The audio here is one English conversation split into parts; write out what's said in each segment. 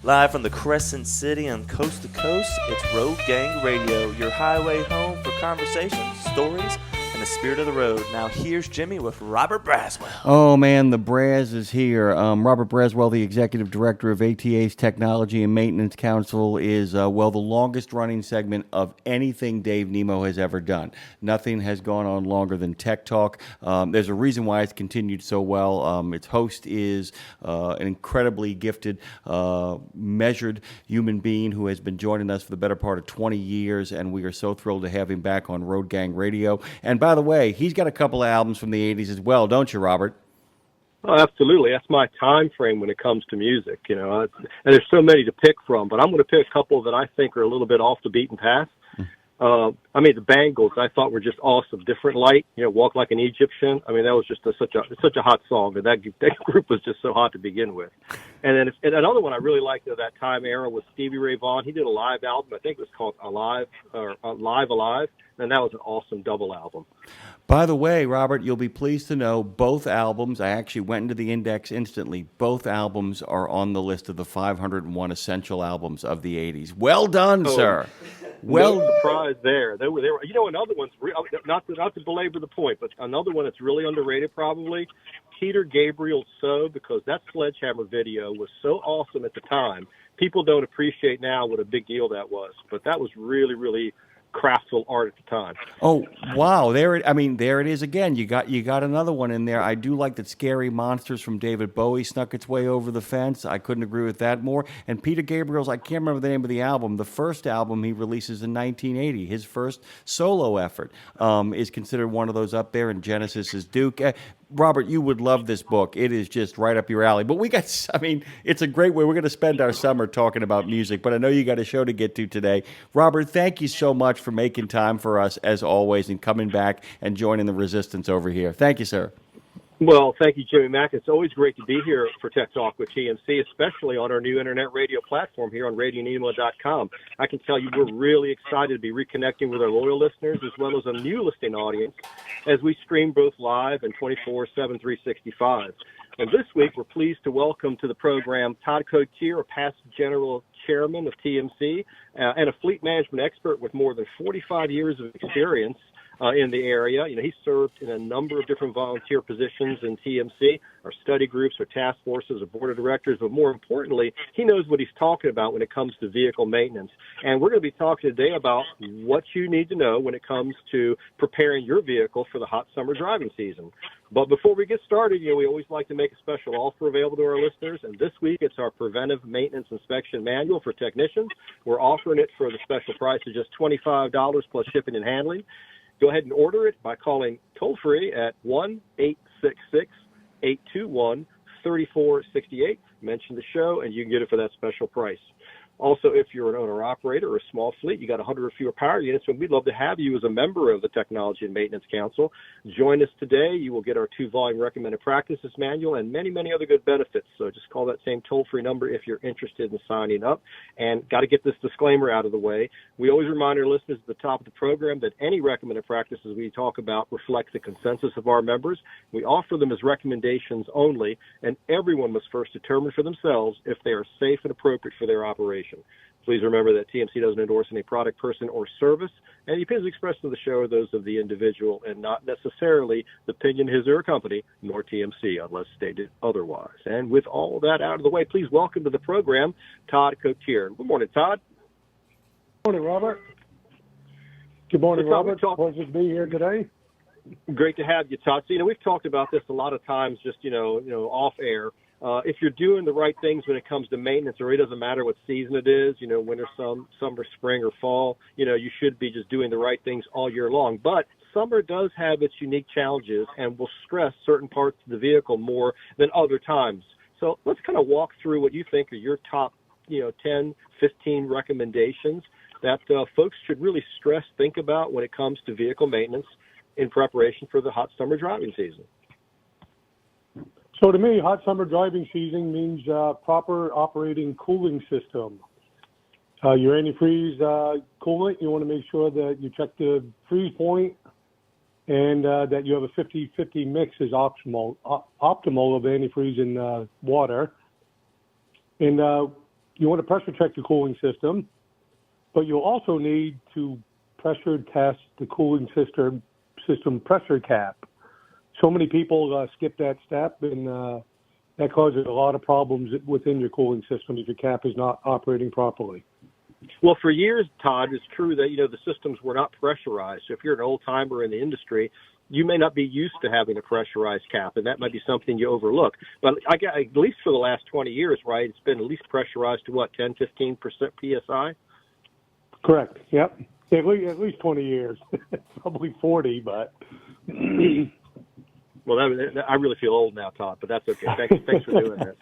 Live from the Crescent City and coast to coast, it's Road Gang Radio, your highway home for conversations, stories, and the spirit of the road. Now here's Jimmy with Robert Braswell. Oh man, the Braz is here. Robert Braswell, the Executive Director of ATA's Technology and Maintenance Council, is, the longest running segment of anything Dave Nemo has ever done. Nothing has gone on longer than Tech Talk. There's a reason why it's continued so well. Its host is an incredibly gifted, measured human being who has been joining us for the better part of 20 years, and we are so thrilled to have him back on Road Gang Radio. And by the way, he's got a couple of albums from the 80s as well, don't you, Robert? Oh, absolutely. That's my time frame when it comes to music, and there's so many to pick from, but I'm going to pick a couple that I think are a little bit off the beaten path. The Bangles I thought were just awesome. Different Light, Walk Like an Egyptian. That was just such a hot song, and that group was just so hot to begin with. And then another one I really liked of that time era was Stevie Ray Vaughan. He did a live album. I think it was called Alive, and that was an awesome double album. By the way, Robert, you'll be pleased to know both albums, I actually went into the index instantly, both albums are on the list of the 501 essential albums of the 80s. Well done, sir. Well, no surprise there. They were. Another one's not to belabor the point, but another one that's really underrated probably, Peter Gabriel's "So," because that Sledgehammer video was so awesome at the time. People don't appreciate now what a big deal that was, but that was really, really craftful art at the time. Oh wow! There it is again. You got another one in there. I do like that "Scary Monsters" from David Bowie snuck its way over the fence. I couldn't agree with that more. And Peter Gabriel's, I can't remember the name of the album. The first album he releases in 1980, his first solo effort, is considered one of those up there. And Genesis is Duke. Robert, you would love this book. It is just right up your alley. But it's a great way. We're going to spend our summer talking about music, but I know you got a show to get to today. Robert, thank you so much for making time for us, as always, and coming back and joining the resistance over here. Thank you, sir. Well, thank you, Jimmy Mack. It's always great to be here for Tech Talk with TMC, especially on our new internet radio platform here on RadioNemo.com. I can tell you we're really excited to be reconnecting with our loyal listeners as well as a new listening audience as we stream both live and 24/7, 365. And this week, we're pleased to welcome to the program Todd Cotier, a past general chairman of TMC and a fleet management expert with more than 45 years of experience in the area. He served in a number of different volunteer positions in TMC, our study groups, our task forces, our board of directors, but more importantly, he knows what he's talking about when it comes to vehicle maintenance. And we're going to be talking today about what you need to know when it comes to preparing your vehicle for the hot summer driving season. But before we get started, we always like to make a special offer available to our listeners, and this week it's our Preventive Maintenance Inspection Manual for technicians. We're offering it for the special price of just $25 plus shipping and handling. Go ahead and order it by calling toll-free at 1-866-821-3468. Mention the show, and you can get it for that special price. Also, if you're an owner-operator or a small fleet, you got 100 or fewer power units, and we'd love to have you as a member of the Technology and Maintenance Council. Join us today. You will get our 2-volume recommended practices manual and many, many other good benefits. So just call that same toll-free number if you're interested in signing up. And got to get this disclaimer out of the way. We always remind our listeners at the top of the program that any recommended practices we talk about reflect the consensus of our members. We offer them as recommendations only, and everyone must first determine for themselves if they are safe and appropriate for their operation. Please remember that TMC doesn't endorse any product, person, or service, and the opinions expressed in the show are those of the individual and not necessarily the opinion of his or her company, nor TMC, unless stated otherwise. And with all that out of the way, please welcome to the program Todd Cotier. Good morning, Todd. Good morning, Robert. Good morning, Robert. Pleasure to be here today. Great to have you, Todd. So, we've talked about this a lot of times, just off air. If you're doing the right things when it comes to maintenance, or it doesn't matter what season it is, winter, summer, spring, or fall, you should be just doing the right things all year long. But summer does have its unique challenges and will stress certain parts of the vehicle more than other times. So let's kind of walk through what you think are your top, 10, 15 recommendations that folks should really think about when it comes to vehicle maintenance in preparation for the hot summer driving season. So to me, hot summer driving season means proper operating cooling system. Your antifreeze coolant, you want to make sure that you check the freeze point and that you have a 50-50 mix is optimal of antifreeze and water. And you want to pressure check the cooling system, but you'll also need to pressure test the cooling system pressure cap. So many people skip that step, and that causes a lot of problems within your cooling system if your cap is not operating properly. Well, for years, Todd, it's true that, the systems were not pressurized. So if you're an old timer in the industry, you may not be used to having a pressurized cap, and that might be something you overlook. But at least for the last 20 years, right, it's been at least pressurized to what, 10, 15% PSI? Correct. Yep. At least 20 years. Probably 40, but. Well, I really feel old now, Todd, but that's okay. Thanks for doing that.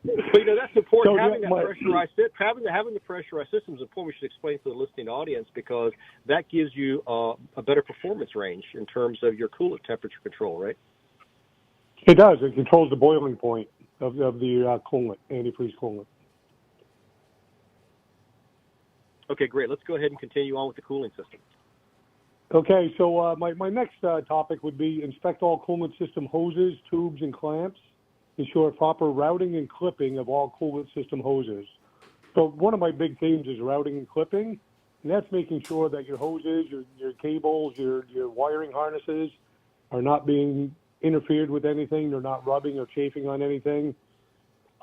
But that's important. So, having the pressurized system is important. We should explain to the listening audience, because that gives you a better performance range in terms of your coolant temperature control, right? It does. It controls the boiling point of the coolant, antifreeze coolant. Okay, great. Let's go ahead and continue on with the cooling system. Okay, so my next topic would be inspect all coolant system hoses, tubes, and clamps. Ensure proper routing and clipping of all coolant system hoses. So one of my big themes is routing and clipping, and that's making sure that your hoses, your cables, your wiring harnesses are not being interfered with anything. They're not rubbing or chafing on anything.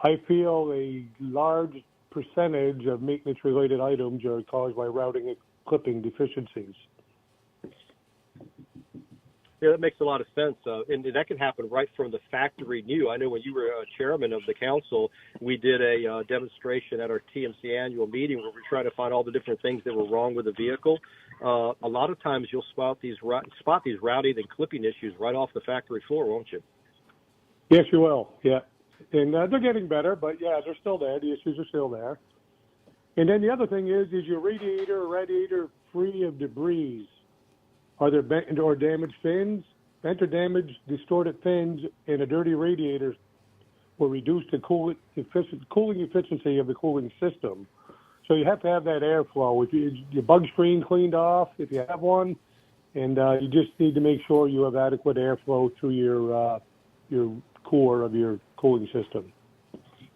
I feel a large percentage of maintenance-related items are caused by routing and clipping deficiencies. Yeah, that makes a lot of sense. And that can happen right from the factory new. I know when you were chairman of the council, we did a demonstration at our TMC annual meeting where we're trying to find all the different things that were wrong with the vehicle. A lot of times you'll spot these routing and clipping issues right off the factory floor, won't you? Yes, you will. Yeah. And they're getting better, but yeah, they're still there. The issues are still there. And then the other thing is your radiator free of debris? Are there bent or damaged fins? Bent or damaged, distorted fins and a dirty radiator will reduce the cooling efficiency of the cooling system. So you have to have that airflow. If your bug screen cleaned off, if you have one, and you just need to make sure you have adequate airflow through your core of your cooling system.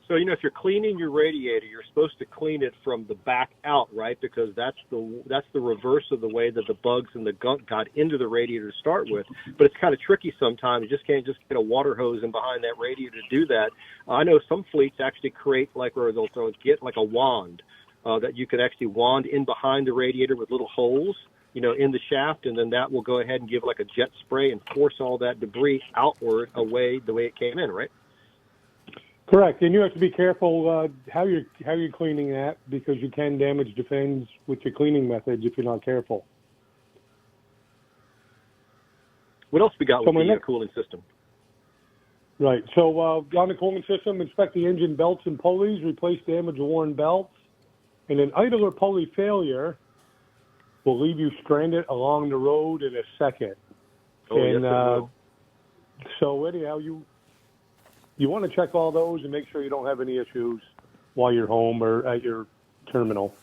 So, if you're cleaning your radiator, you're supposed to clean it from the back out, right? Because that's the reverse of the way that the bugs and the gunk got into the radiator to start with. But it's kind of tricky sometimes. You just can't just get a water hose in behind that radiator to do that. I know some fleets actually create they'll get like a wand that you could actually wand in behind the radiator with little holes, in the shaft, and then that will go ahead and give like a jet spray and force all that debris outward away the way it came in, right? Correct, and you have to be careful how you're cleaning that, because you can damage the fins with your cleaning methods if you're not careful. What else we got with the cooling system? Right, so on the cooling system, inspect the engine belts and pulleys, replace damaged or worn belts, and an idle or pulley failure will leave you stranded along the road in a second. Oh, yes, it will. So anyhow, you want to check all those and make sure you don't have any issues while you're home or at your terminal.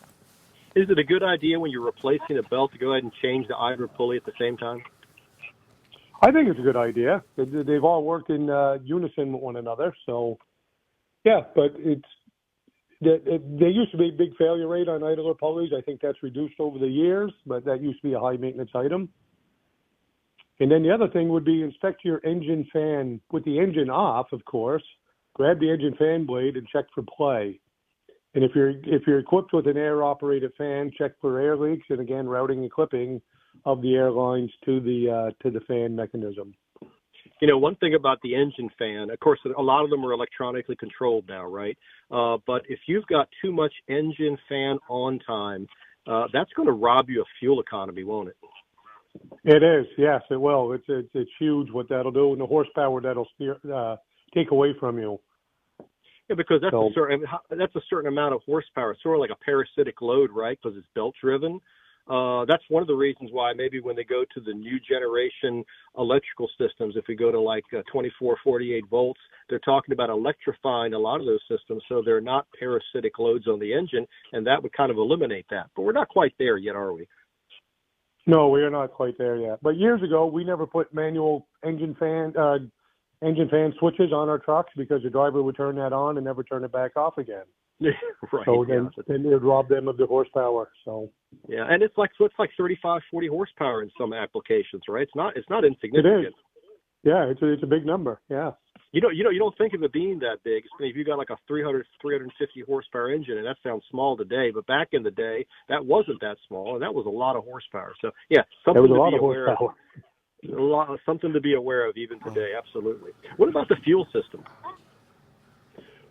Is it a good idea when you're replacing a belt to go ahead and change the idler pulley at the same time? I think it's a good idea. They've all worked in unison with one another. So, yeah, but there used to be a big failure rate on idler pulleys. I think that's reduced over the years, but that used to be a high-maintenance item. And then the other thing would be inspect your engine fan with the engine off, of course. Grab the engine fan blade and check for play. And if you're equipped with an air-operated fan, check for air leaks, and again, routing and clipping of the air lines to the fan mechanism. One thing about the engine fan, of course, a lot of them are electronically controlled now, right? But if you've got too much engine fan on time, that's going to rob you of fuel economy, won't it? It is, yes, it will. It's huge what that'll do, and the horsepower that'll take away from you. Yeah, because that's a certain amount of horsepower. It's sort of like a parasitic load, right? Because it's belt driven. That's one of the reasons why maybe when they go to the new generation electrical systems, if we go to like 24, 48 volts, they're talking about electrifying a lot of those systems so they're not parasitic loads on the engine, and that would kind of eliminate that. But we're not quite there yet, are we? No, we are not quite there yet. But years ago, we never put manual engine fan switches on our trucks because the driver would turn that on and never turn it back off again. Right. So then it would rob them of the horsepower. So yeah, and it's like 35, 40 horsepower in some applications, right? It's not insignificant. it is. Yeah, it's a big number. Yeah. You don't think of it being that big. If you got like a 350 horsepower engine, and that sounds small today, but back in the day, that wasn't that small, and that was a lot of horsepower. So yeah, something to be aware of. Something to be aware of even today. Absolutely. What about the fuel system?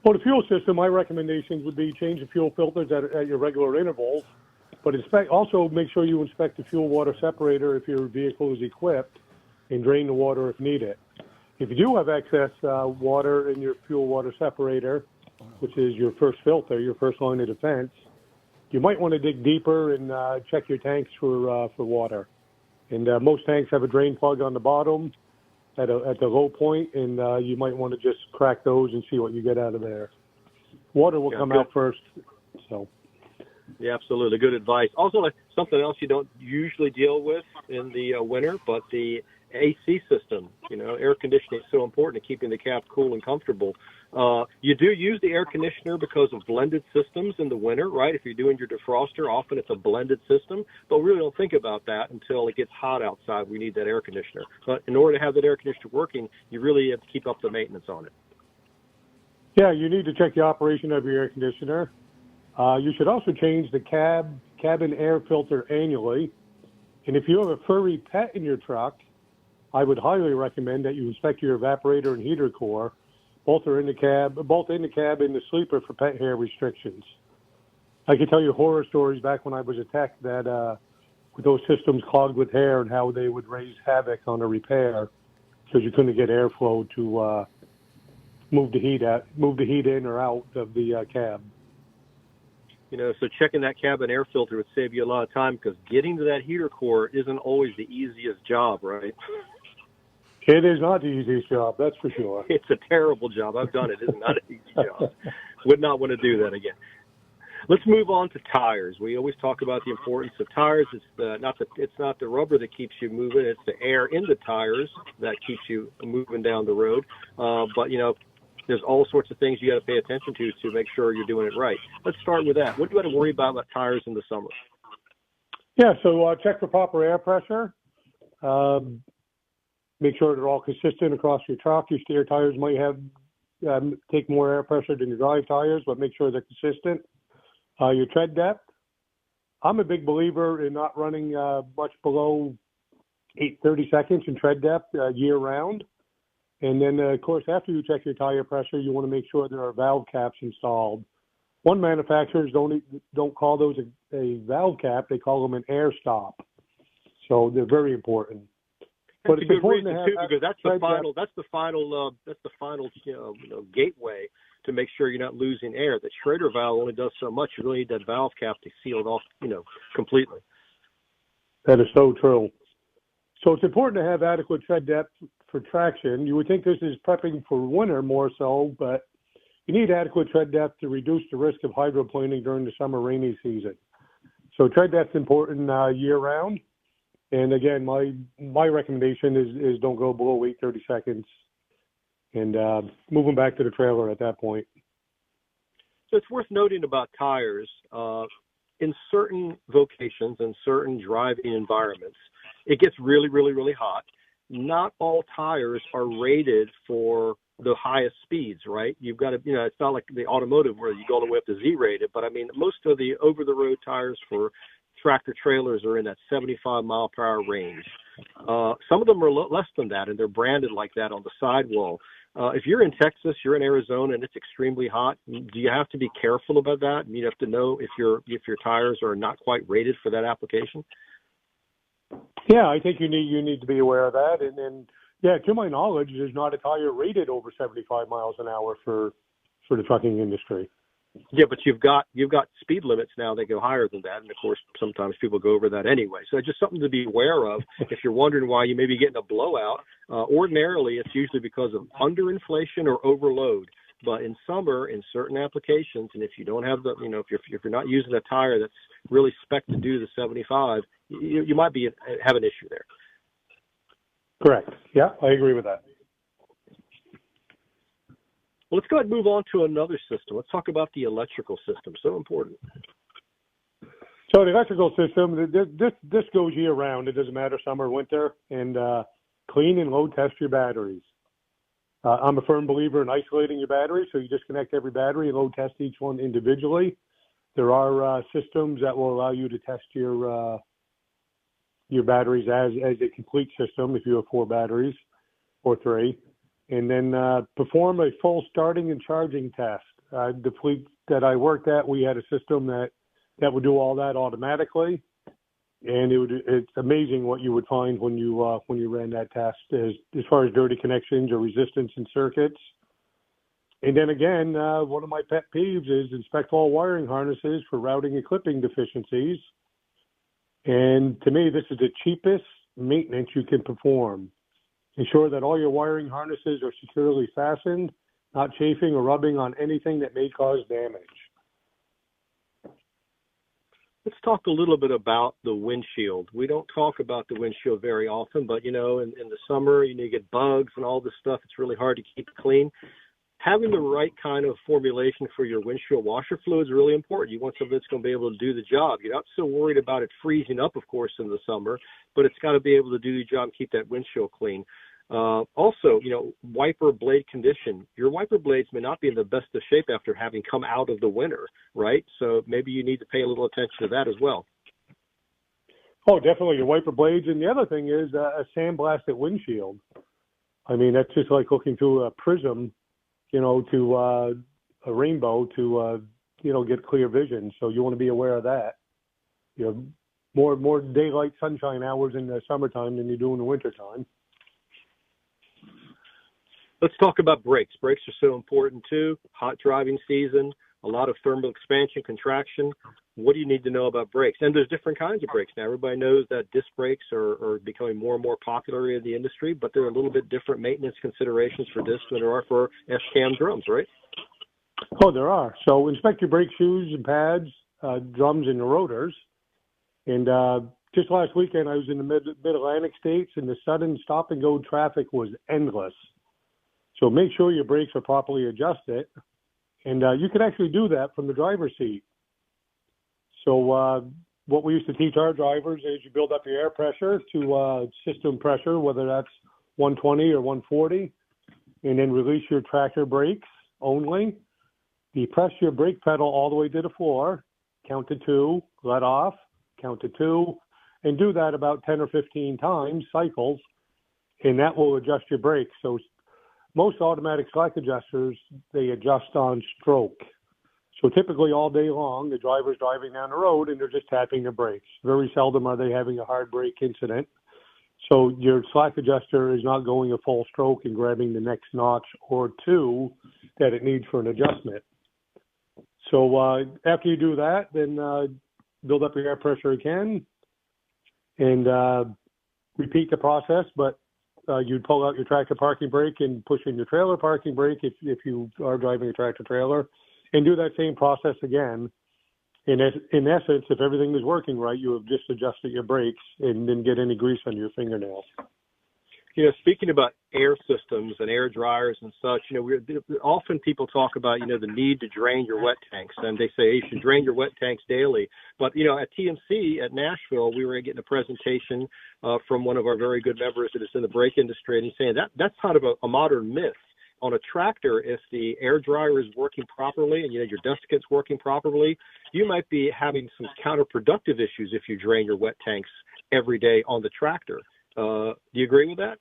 Well, the fuel system, my recommendations would be change the fuel filters at your regular intervals, but also make sure you inspect the fuel water separator if your vehicle is equipped, and drain the water if needed. If you do have excess water in your fuel water separator, which is your first filter, your first line of defense, you might want to dig deeper and check your tanks for water. And most tanks have a drain plug on the bottom at the low point, and you might want to just crack those and see what you get out of there. Water will come out first. So. Yeah, absolutely. Good advice. Also, something else you don't usually deal with in the winter, but the AC system. Air conditioning is so important to keeping the cab cool and comfortable. You do use the air conditioner because of blended systems in the winter, right? If you're doing your defroster, often it's a blended system, but we really don't think about that until it gets hot outside. We need that air conditioner. But in order to have that air conditioner working, you really have to keep up the maintenance on it. Yeah, you need to check the operation of your air conditioner. You should also change the cabin air filter annually. And if you have a furry pet in your truck, I would highly recommend that you inspect your evaporator and heater core. Both in the cab and the sleeper for pet hair restrictions. I can tell you horror stories back when I was a tech that with those systems clogged with hair and how they would raise havoc on a repair because you couldn't get airflow to move the heat in or out of the cab. So checking that cabin air filter would save you a lot of time because getting to that heater core isn't always the easiest job, right? It is not the easiest job, that's for sure. It's a terrible job. I've done it. It's not an easy job. Would not want to do that again. Let's move on to tires. We always talk about the importance of tires. It's not the rubber that keeps you moving. It's the air in the tires that keeps you moving down the road. But there's all sorts of things you got to pay attention to make sure you're doing it right. Let's start with that. What do you got to worry about tires in the summer? Yeah, so check for proper air pressure. Make sure they're all consistent across your truck. Your steer tires might have take more air pressure than your drive tires, but make sure they're consistent. Your tread depth. I'm a big believer in not running much below 30 seconds in tread depth year round. And then, of course, after you check your tire pressure, you want to make sure there are valve caps installed. One manufacturers don't call those a valve cap; they call them an air stop. So they're very important. But it's important to have because that's the final gateway to make sure you're not losing air. The Schrader valve only does so much. You really need that valve cap to seal it off, completely. That is so true. So it's important to have adequate tread depth for traction. You would think this is prepping for winter more so, but you need adequate tread depth to reduce the risk of hydroplaning during the summer rainy season. So tread depth is important year round. And again, my recommendation is don't go below 30 seconds and move them back to the trailer at that point. So it's worth noting about tires. In certain vocations and certain driving environments, it gets really, really, really hot. Not all tires are rated for the highest speeds, right? You've got to, it's not like the automotive where you go all the way up to Z-rated, but I mean, most of the over-the-road tires for tractor trailers are in that 75 mile per hour range. Some of them are less than that, and they're branded like that on the sidewall. If you're in Texas, you're in Arizona, and it's extremely hot, do you have to be careful about that? You have to know if your tires are not quite rated for that application? Yeah, I think you need to be aware of that. And yeah, to my knowledge, there's not a tire rated over 75 miles an hour for the trucking industry. Yeah, but you've got speed limits now that go higher than that, and of course sometimes people go over that anyway. So it's just something to be aware of. If you're wondering why you may be getting a blowout, ordinarily it's usually because of underinflation or overload. But in summer, in certain applications, and if you don't have if you're not using a tire that's really spec'd to do the 75, you might have an issue there. Correct. Yeah, I agree with that. Well, let's go ahead and move on to another system. Let's talk about the electrical system. So important. So the electrical system, this goes year round. It doesn't matter summer or winter. And clean and load test your batteries. I'm a firm believer in isolating your batteries, so you disconnect every battery and load test each one individually. There are systems that will allow you to test your batteries as a complete system if you have 4 batteries or 3. And then perform a full starting and charging test. The fleet that I worked at, we had a system that would do all that automatically, and it's amazing what you would find when you ran that test as far as dirty connections or resistance in circuits. And then again, one of my pet peeves is inspect all wiring harnesses for routing and clipping deficiencies. And to me, this is the cheapest maintenance you can perform. Ensure that all your wiring harnesses are securely fastened, not chafing or rubbing on anything that may cause damage. Let's talk a little bit about the windshield. We don't talk about the windshield very often, but, in the summer, you get bugs and all this stuff. It's really hard to keep it clean. Having the right kind of formulation for your windshield washer fluid is really important. You want something that's going to be able to do the job. You're not so worried about it freezing up, of course, in the summer, but it's got to be able to do the job and keep that windshield clean. Also, wiper blade condition. Your wiper blades may not be in the best of shape after having come out of the winter, right? So maybe you need to pay a little attention to that as well. Oh, definitely, your wiper blades. And the other thing is a sandblasted windshield. I mean, that's just like looking through a prism, to a rainbow to, get clear vision. So you want to be aware of that. More daylight sunshine hours in the summertime than you do in the wintertime. Let's talk about brakes. Brakes are so important too. Hot driving season, a lot of thermal expansion, contraction. What do you need to know about brakes? And there's different kinds of brakes now. Everybody knows that disc brakes are becoming more and more popular in the industry, but there are a little bit different maintenance considerations for discs than there are for S-cam drums, right? Oh, there are. So inspect your brake shoes and pads, drums, and the rotors. And just last weekend, I was in the mid-Atlantic states, and the sudden stop-and-go traffic was endless. So make sure your brakes are properly adjusted, and you can actually do that from the driver's seat. So what we used to teach our drivers is you build up your air pressure to system pressure, whether that's 120 or 140, and then release your tractor brakes only. Depress your brake pedal all the way to the floor, count to 2, let off, count to 2, and do that about 10 or 15 times, cycles, and that will adjust your brakes. So most automatic slack adjusters, they adjust on stroke. So typically all day long, the driver's driving down the road and they're just tapping the brakes. Very seldom are they having a hard brake incident. So your slack adjuster is not going a full stroke and grabbing the next notch or 2 that it needs for an adjustment. So after you do that, then build up your air pressure again and repeat the process, but you'd pull out your tractor parking brake and push in your trailer parking brake if you are driving a tractor trailer, and do that same process again. In essence, if everything is working right, you have just adjusted your brakes and didn't get any grease on your fingernails. Speaking about air systems and air dryers and such, often people talk about, the need to drain your wet tanks, and they say you should drain your wet tanks daily. But, at TMC at Nashville, we were getting a presentation from one of our very good members that is in the brake industry, and he's saying that's kind of a modern myth. On a tractor, if the air dryer is working properly and, your desiccant's working properly, you might be having some counterproductive issues if you drain your wet tanks every day on the tractor. Do you agree with that?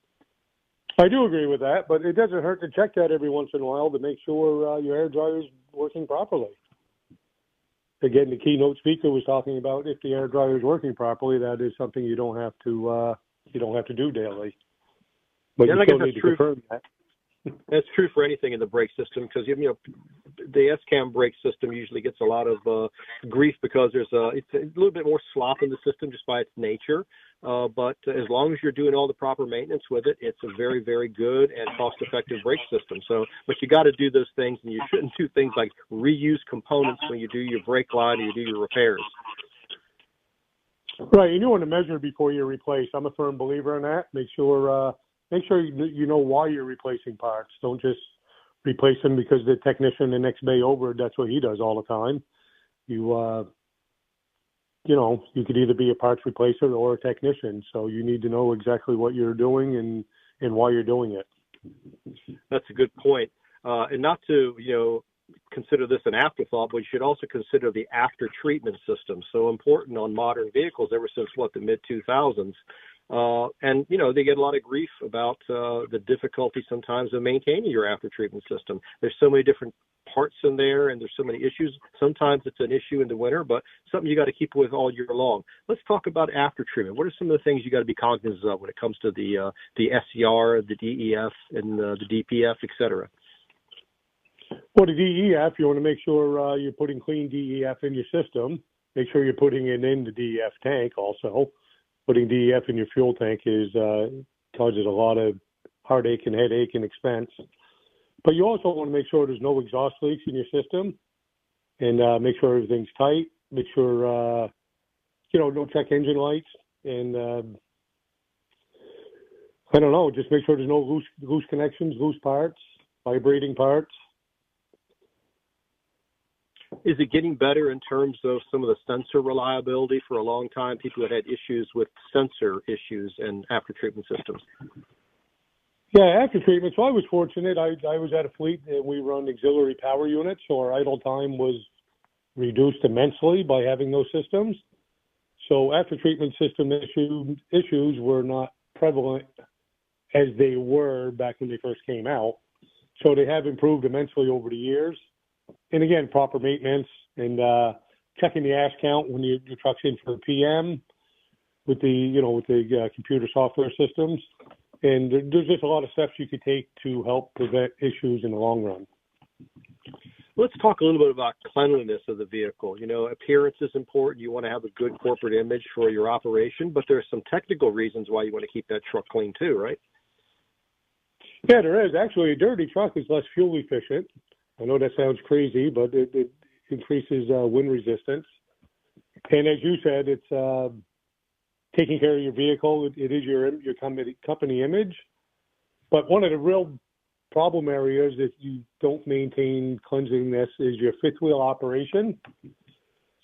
I do agree with that, but it doesn't hurt to check that every once in a while to make sure your air dryer is working properly. Again, the keynote speaker was talking about if the air dryer is working properly, that is something you don't have to do daily. But you still need to confirm that. That's true for anything in the brake system because, the S-cam brake system usually gets a lot of grief because it's a little bit more slop in the system just by its nature. But as long as you're doing all the proper maintenance with it, it's a very, very good and cost-effective brake system. But you got to do those things, and you shouldn't do things like reuse components when you do your brake line or you do your repairs. Right, and you want to measure before you replace. I'm a firm believer in that. Make sure you know why you're replacing parts. Don't just replace them because the technician the next bay over, that's what he does all the time. You could either be a parts replacer or a technician, so you need to know exactly what you're doing and why you're doing it. That's a good point. And not to, consider this an afterthought, but you should also consider the after treatment system. So important on modern vehicles ever since the mid 2000s. And they get a lot of grief about the difficulty sometimes of maintaining your after treatment system. There's so many different parts in there, and there's so many issues. Sometimes it's an issue in the winter, but something you got to keep with all year long. Let's talk about after treatment. What are some of the things you got to be cognizant of when it comes to the SCR, the DEF, and the DPF, et cetera? Well, the DEF, you want to make sure you're putting clean DEF in your system. Make sure you're putting it in the DEF tank also. Putting DEF in your fuel tank causes a lot of heartache and headache and expense. But you also want to make sure there's no exhaust leaks in your system, and make sure everything's tight. Make sure, no check engine lights, and I don't know, just make sure there's no loose connections, loose parts, vibrating parts. Is it getting better in terms of some of the sensor reliability? For a long time, people had issues with sensor issues and after treatment systems. Yeah, after treatment. So I was fortunate. I was at a fleet and we run auxiliary power units, so our idle time was reduced immensely by having those systems. So after treatment system issues were not prevalent as they were back when they first came out. So they have improved immensely over the years. And again, proper maintenance and checking the ash count when your truck's in for a PM with the computer software systems. And there's just a lot of steps you could take to help prevent issues in the long run. Let's talk a little bit about cleanliness of the vehicle. Appearance is important. You want to have a good corporate image for your operation, but there are some technical reasons why you want to keep that truck clean too, right? Yeah, there is. Actually, a dirty truck is less fuel efficient. I know that sounds crazy, but it increases wind resistance. And as you said, it's taking care of your vehicle. It is your company image. But one of the real problem areas if you don't maintain cleanliness is your fifth wheel operation.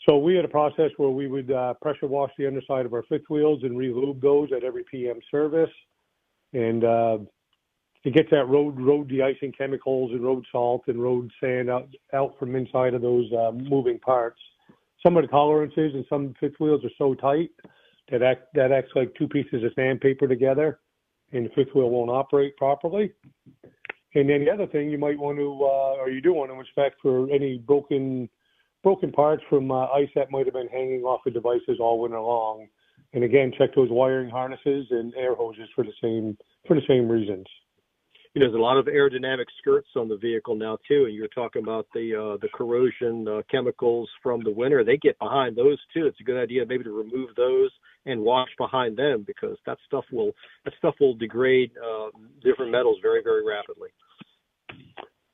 So we had a process where we would pressure wash the underside of our fifth wheels and re-lube those at every PM service. And it gets that road de-icing chemicals and road salt and road sand out from inside of those moving parts. Some of the tolerances and some fifth wheels are so tight that acts like two pieces of sandpaper together, and the fifth wheel won't operate properly. And then the other thing you might want to, or you do want to inspect for any broken parts from ice that might have been hanging off the devices all winter long. And again, check those wiring harnesses and air hoses for the same reasons. There's a lot of aerodynamic skirts on the vehicle now too, and you're talking about the corrosion chemicals from the winter. They get behind those too. It's a good idea maybe to remove those and wash behind them, because that stuff will degrade different metals very, very rapidly.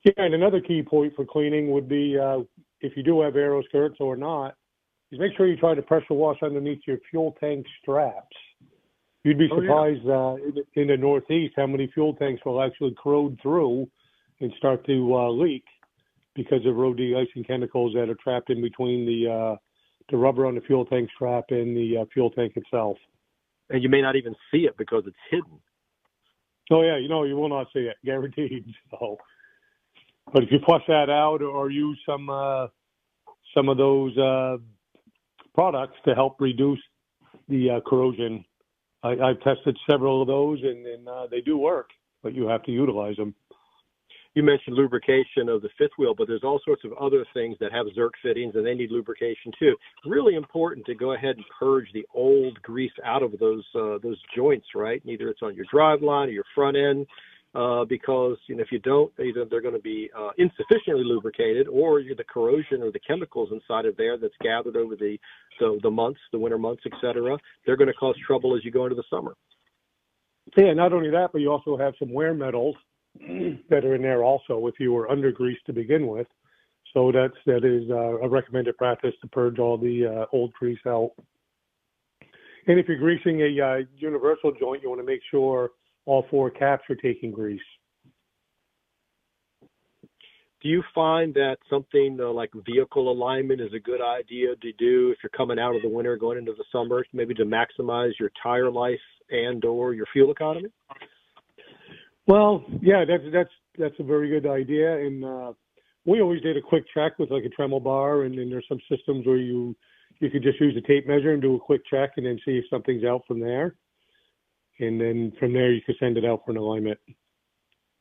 Yeah, and another key point for cleaning would be if you do have aero skirts or not, is make sure you try to pressure wash underneath your fuel tank straps. You'd be surprised in the Northeast how many fuel tanks will actually corrode through and start to leak because of road de-icing chemicals that are trapped in between the rubber on the fuel tank strap and the fuel tank itself. And you may not even see it because it's hidden. Oh yeah, you will not see it, guaranteed. So, but if you flush that out or use some of those products to help reduce the corrosion. I've tested several of those, and they do work, but you have to utilize them. You mentioned lubrication of the fifth wheel, but there's all sorts of other things that have Zerk fittings, and they need lubrication too. Really important to go ahead and purge the old grease out of those joints, right? Either it's on your drive line or your front end, because if you don't, either they're going to be insufficiently lubricated, or the corrosion or the chemicals inside of there that's gathered over the months, the winter months, etc. They're going to cause trouble as you go into the summer. Yeah, not only that, but you also have some wear metals that are in there also if you were under greased to begin with. So that is a recommended practice to purge all the old grease out. And if you're greasing a universal joint, you want to make sure all four caps are taking grease. Do you find that something like vehicle alignment is a good idea to do if you're coming out of the winter, going into the summer, maybe to maximize your tire life and/or your fuel economy? Well, yeah, that's a very good idea. And we always did a quick check with like a Tremel bar, and then there's some systems where you could just use a tape measure and do a quick check, and then see if something's out from there. And then from there, you could send it out for an alignment.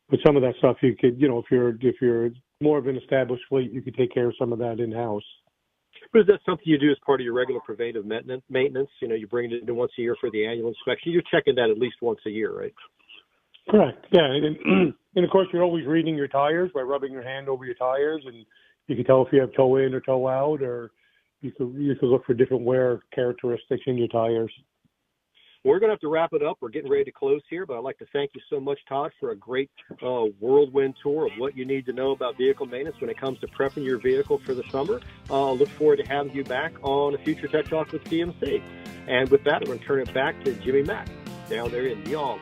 But some of that stuff you could, if you're more of an established fleet, you could take care of some of that in-house. But is that something you do as part of your regular preventive maintenance? You bring it in once a year for the annual inspection. You're checking that at least once a year, right? Correct. Yeah, and of course you're always reading your tires by rubbing your hand over your tires, and you can tell if you have toe in or toe out, or you could look for different wear characteristics in your tires. We're going to have to wrap it up. We're getting ready to close here, but I'd like to thank you so much, Todd, for a great whirlwind tour of what you need to know about vehicle maintenance when it comes to prepping your vehicle for the summer. Look forward to having you back on a future Tech Talk with TMC. And with that, I'm going to turn it back to Jimmy Mack down there in Young.